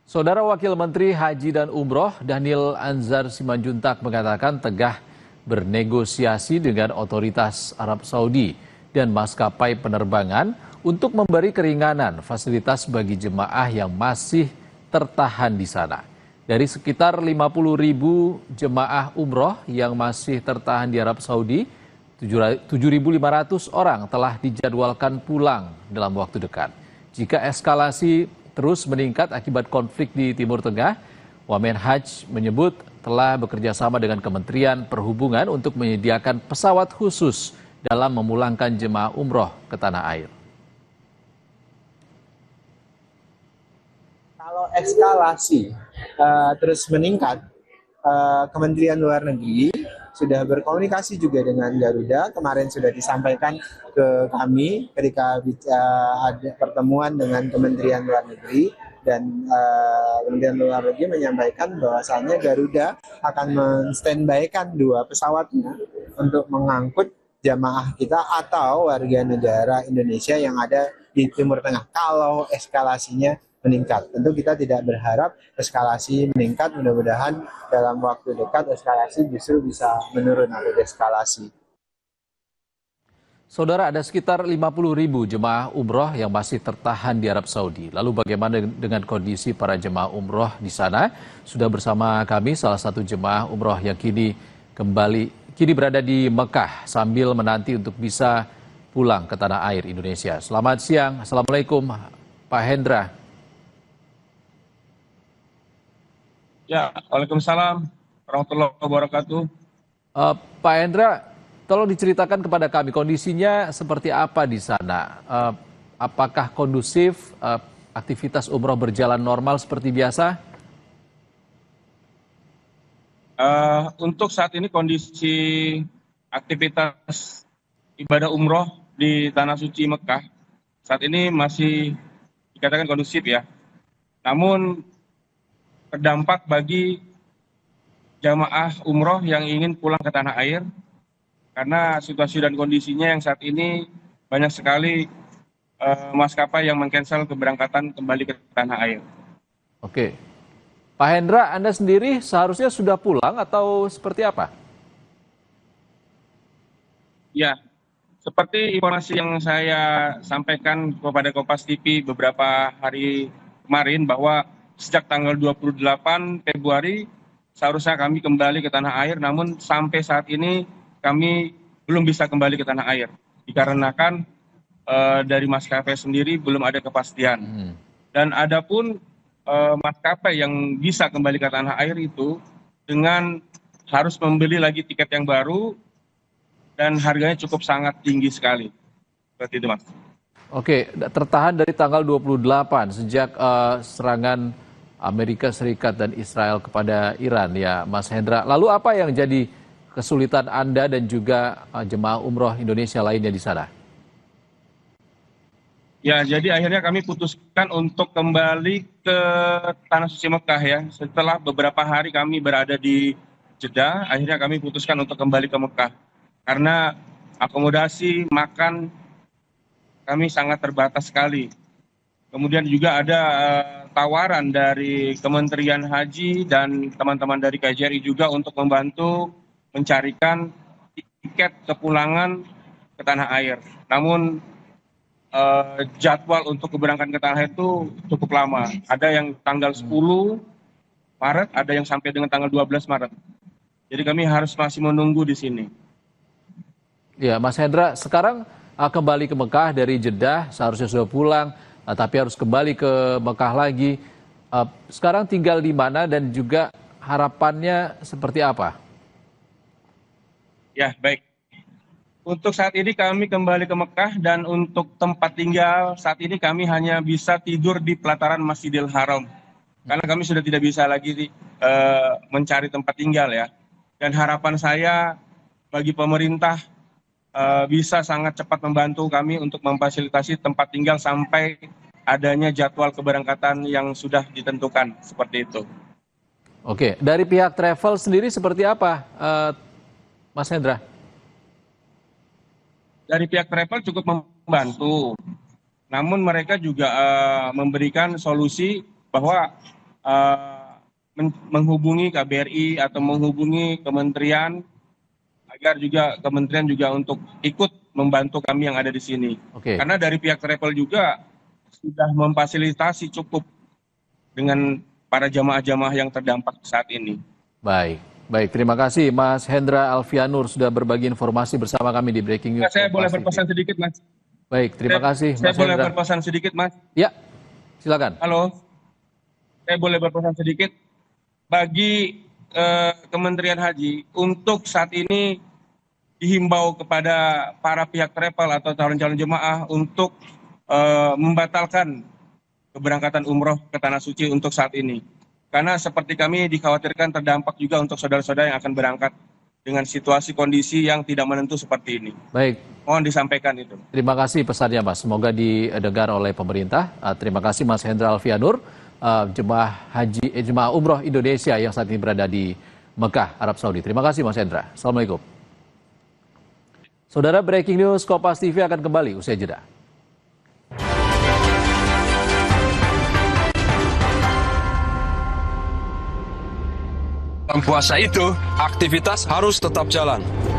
Saudara Wakil Menteri Haji dan Umroh Dhanil Anzar Simanjuntak mengatakan tengah bernegosiasi dengan otoritas Arab Saudi dan maskapai penerbangan untuk memberi keringanan fasilitas bagi jemaah yang masih tertahan di sana. Dari sekitar 50.000 jemaah umroh yang masih tertahan di Arab Saudi, 7.500 orang telah dijadwalkan pulang dalam waktu dekat. Jika eskalasi terus meningkat akibat konflik di Timur Tengah, Wamen Haj menyebut telah bekerja sama dengan Kementerian Perhubungan untuk menyediakan pesawat khusus dalam memulangkan jemaah umroh ke tanah air. Kalau eskalasi terus meningkat, Kementerian Luar Negeri sudah berkomunikasi juga dengan Garuda. Kemarin sudah disampaikan ke kami ketika ada pertemuan dengan Kementerian Luar Negeri, dan Kementerian Luar Negeri menyampaikan bahwasannya Garuda akan men-standby-kan 2 pesawatnya untuk mengangkut jamaah kita atau warga negara Indonesia yang ada di Timur Tengah kalau eskalasinya meningkat. Tentu kita tidak berharap eskalasi meningkat, mudah-mudahan dalam waktu dekat eskalasi justru bisa menurun atau deeskalasi. Saudara, ada sekitar 50.000 jemaah umroh yang masih tertahan di Arab Saudi. Lalu bagaimana dengan kondisi para jemaah umroh di sana? Sudah bersama kami salah satu jemaah umroh yang kini berada di Mekah sambil menanti untuk bisa pulang ke tanah air Indonesia. Selamat siang, Assalamualaikum Pak Hendra. Ya, Waalaikumsalam warahmatullahi wabarakatuh. Pak Hendra, tolong diceritakan kepada kami kondisinya seperti apa di sana. Apakah kondusif, aktivitas umroh berjalan normal seperti biasa? Untuk saat ini kondisi aktivitas ibadah umroh di Tanah Suci Mekah saat ini masih dikatakan kondusif ya. Namun terdampak bagi jamaah umroh yang ingin pulang ke tanah air karena situasi dan kondisinya yang saat ini banyak sekali maskapai yang mengcancel keberangkatan kembali ke tanah air. Oke. Pak Hendra, Anda sendiri seharusnya sudah pulang atau seperti apa? Ya, seperti informasi yang saya sampaikan kepada Kompas TV beberapa hari kemarin bahwa sejak tanggal 28 Februari seharusnya kami kembali ke tanah air, namun sampai saat ini kami belum bisa kembali ke tanah air dikarenakan dari maskapai sendiri belum ada kepastian. Dan adapun maskapai yang bisa kembali ke tanah air itu dengan harus membeli lagi tiket yang baru dan harganya cukup sangat tinggi sekali. Seperti itu, Mas. Oke, tertahan dari tanggal 28 sejak serangan Amerika Serikat dan Israel kepada Iran ya, Mas Hendra. Lalu apa yang jadi kesulitan Anda dan juga jemaah umroh Indonesia lainnya di sana? Ya, jadi akhirnya kami putuskan untuk kembali ke Tanah Suci Mekah ya. Setelah beberapa hari kami berada di Jeddah, akhirnya kami putuskan untuk kembali ke Mekah. Karena akomodasi, makan, kami sangat terbatas sekali. Kemudian juga ada tawaran dari Kementerian Haji dan teman-teman dari KJRI juga untuk membantu mencarikan tiket kepulangan ke tanah air. Namun jadwal untuk keberangkatan ke tanah air itu cukup lama. Ada yang tanggal 10 Maret, ada yang sampai dengan tanggal 12 Maret. Jadi kami harus masih menunggu di sini. Ya, Mas Hendra, sekarang kembali ke Mekah dari Jeddah, seharusnya sudah pulang, tapi harus kembali ke Mekah lagi. Sekarang tinggal di mana dan juga harapannya seperti apa? Ya, baik. Untuk saat ini kami kembali ke Mekah dan untuk tempat tinggal saat ini kami hanya bisa tidur di pelataran Masjidil Haram. Karena kami sudah tidak bisa lagi mencari tempat tinggal ya. Dan harapan saya bagi pemerintah bisa sangat cepat membantu kami untuk memfasilitasi tempat tinggal sampai adanya jadwal keberangkatan yang sudah ditentukan, seperti itu. Oke, dari pihak travel sendiri seperti apa, Mas Hendra? Dari pihak travel cukup membantu, namun mereka juga memberikan solusi bahwa menghubungi KBRI atau menghubungi kementerian agar juga kementerian juga untuk ikut membantu kami yang ada di sini. Oke. Karena dari pihak travel juga sudah memfasilitasi cukup dengan para jamaah-jamaah yang terdampak saat ini. Baik, baik. Terima kasih Mas Hendra Alfianur sudah berbagi informasi bersama kami di Breaking News. Saya boleh Kompas TV. berpesan sedikit, Mas? Baik, terima kasih Saya Mas boleh Hendra. berpesan sedikit, Mas? Ya, silakan. Halo, saya boleh berpesan sedikit bagi Kementerian Haji untuk saat ini dihimbau kepada para pihak travel atau calon-calon jemaah untuk membatalkan keberangkatan umroh ke Tanah Suci untuk saat ini. Karena seperti kami dikhawatirkan terdampak juga untuk saudara-saudara yang akan berangkat dengan situasi kondisi yang tidak menentu seperti ini. Baik, Mohon disampaikan itu. terima kasih pesannya Mas. Semoga didengar oleh pemerintah. Terima kasih Mas Hendra Alfianur, jemaah umroh Indonesia yang saat ini berada di Mekah, Arab Saudi. Terima kasih Mas Hendra. Assalamualaikum. Saudara, Breaking News Kompas TV akan kembali usai jeda. Dalam puasa itu, aktivitas harus tetap jalan.